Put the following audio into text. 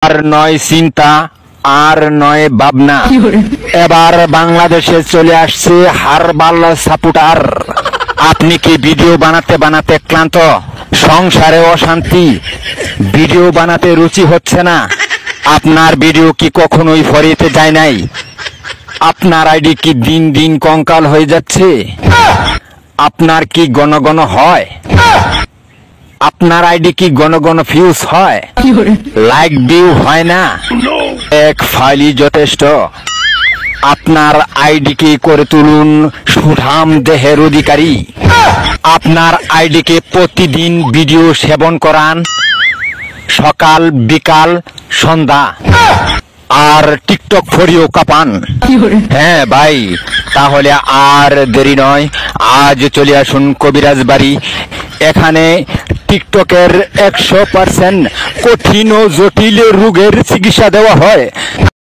আর নয় চিন্তা আর নয় ভাবনা, এবার বাংলাদেশে চলে আসছে হারবাল সাপোর্টার। আপনি কি ভিডিও বানাতে বানাতে ক্লান্ত, সংসারে অশান্তি, ভিডিও বানাতে রুচি হচ্ছে না? আপনার ভিডিও কি কখনোই ফরিতে যায় নাই? আপনার আইডি কি দিন দিন কঙ্কাল হয়ে যাচ্ছে? আপনার কি ঘন ঘন হয়? আপনার আইডি কি ঘন ঘন ফিউজ হয়, লাইক ভিউ হয় না? এক ফাইলই যথেষ্ট। আপনার আইডিকে করে তুলুন সুঠাম দেহের অধিকারী। আপনার আইডিকে প্রতিদিন ভিডিও সেবন করান, সকাল বিকাল সন্ধ্যা, আর টিকটক ফরিও কাপান। হ্যাঁ ভাই, তাহলে আর দেরি নয়, আজ চলে আসুন কবিরাজ বাড়ি। এখানে টিকটকের 100% কঠিন ও জটিল রোগের চিকিৎসা দেওয়া হয়।